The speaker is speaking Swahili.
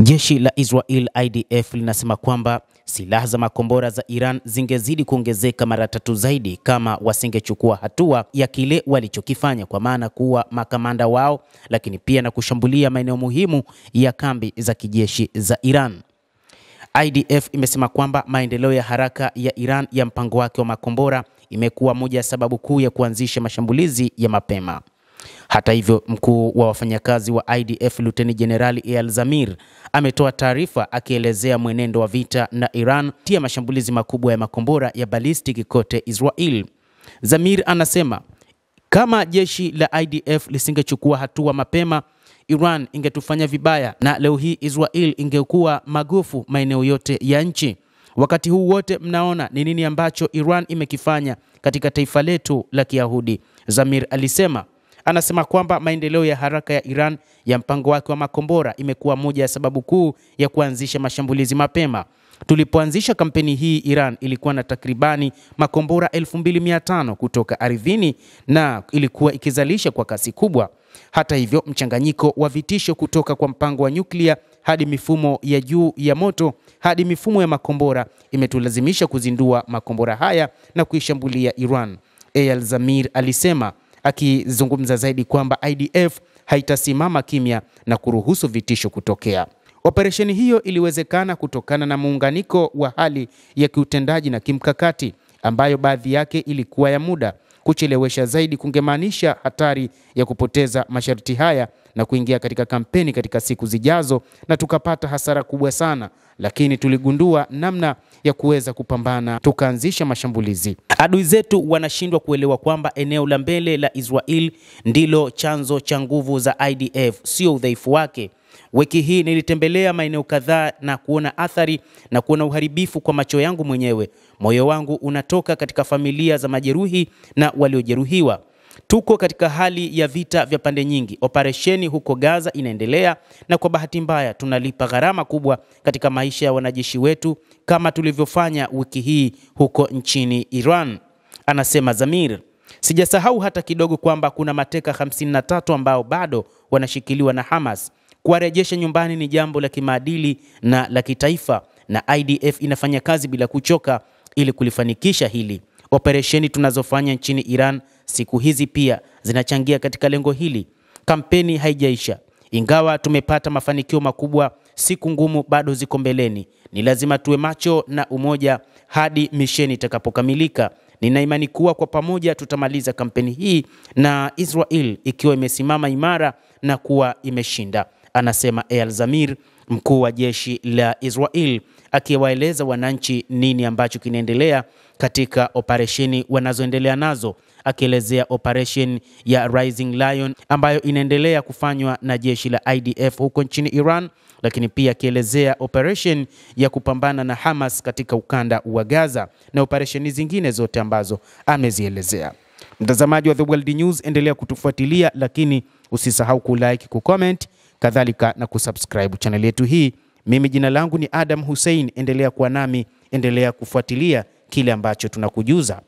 Jeshi la Israel IDF linasema kwamba silaha za makombora za Iran zingezidi kuongezeka mara 3 zaidi kama wasingechukua hatua ya kile walichokifanya, kwa maana kuwa makamanda wao, lakini pia na kushambulia maeneo muhimu ya kambi za kijeshi za Iran. IDF imesema kwamba maendeleo ya haraka ya Iran ya mpango wake wa makombora imekuwa moja ya sababu kuu ya kuanzisha mashambulizi ya mapema. Hata hivyo, mkuu wa wafanyakazi wa IDF Luteni Jenerali Eyal Zamir ametoa taarifa akielezea mwenendo wa vita na Iran tia mashambulizi makubwa ya makombora ya balistiki kote Israel. Zamir anasema kama jeshi la IDF lisingechukua hatua mapema, Iran ingetufanya vibaya na leo hii Israel ingekuwa magofu maeneo yote ya nchi. Wakati huu wote mnaona ni nini ambacho Iran imekifanya katika taifa letu la Kiyahudi, Zamir alisema. Anasema kwamba maendeleo ya haraka ya Iran ya mpango wake wa makombora imekuwa moja ya sababu kuu ya kuanzisha mashambulizi mapema. Tulipoanzisha kampeni hii, Iran ilikuwa na takribani makombora 2500 kutoka ardhini na ilikuwa ikizalisha kwa kasi kubwa. Hata hivyo, mchanganyiko wa vitisho kutoka kwa mpango wa nyuklia hadi mifumo ya juu ya moto hadi mifumo ya makombora imetulazimisha kuzindua makombora haya na kuishambulia Iran, Eyal Zamir alisema, akizungumza zaidi kwamba IDF haitasimama kimya na kuruhusu vitisho kutokea. Operesheni hiyo iliwezekana kutokana na muunganiko wa hali ya kiutendaji na kimkakati ambayo baadhi yake ilikuwa ya muda. Kuchelewesha zaidi kungemaanisha hatari ya kupoteza masharti haya na kuingia katika kampeni katika siku zijazo na tukapata hasara kubwa sana, lakini tuligundua namna ya kuweza kupambana, tukaanzisha mashambulizi. Adui zetu wanashindwa kuelewa kwamba eneo la mbele la Israel ndilo chanzo cha nguvu za IDF, sio udhaifu wake. Wiki hii nilitembelea maeneo kadhaa na kuona athari na kuona uharibifu kwa macho yangu mwenyewe. Moyo wangu unatoka katika familia za majeruhi na waliojeruhiwa. Tuko katika hali ya vita vya pande nyingi. Operesheni huko Gaza inaendelea na kwa bahati mbaya tunalipa gharama kubwa katika maisha ya wanajeshi wetu kama tulivyofanya wiki hii huko nchini Iran, anasema Zamir. Sijasahau hata kidogo kwamba kuna mateka 53 ambao bado wanashikiliwa na Hamas. Kuwarejesha nyumbani ni jambo la kimaadili na la kitaifa, na IDF inafanya kazi bila kuchoka ili kulifanikisha hili. Operesheni tunazofanya nchini Iran siku hizi pia zinachangia katika lengo hili. Kampeni haijaisha. Ingawa tumepata mafanikio makubwa, siku ngumu bado ziko mbeleni. Ni lazima tuwe macho na umoja hadi misheni itakapokamilika. Nina imani kuwa kwa pamoja tutamaliza kampeni hii na Israel ikiwa imesimama imara na kuwa imeshinda, anasema Eyal Zamir, mkuu wa jeshi la Israel, akiwaeleza wananchi nini ambacho kinaendelea katika operesheni wanazoendelea nazo, akielezea operation ya Rising Lion ambayo inaendelea kufanywa na jeshi la IDF huko nchini Iran, lakini pia akielezea operation ya kupambana na Hamas katika ukanda wa Gaza na operesheni zingine zote ambazo amezielezea. Mtazamaji wa The World News, endelea kutufuatilia, lakini usisahau kulike, kucomment, kadhalika na kusubscribe channel yetu hii. Mimi jina langu ni Adam Hussein, endelea kuwa nami, endelea kufuatilia kile ambacho tunakujuza.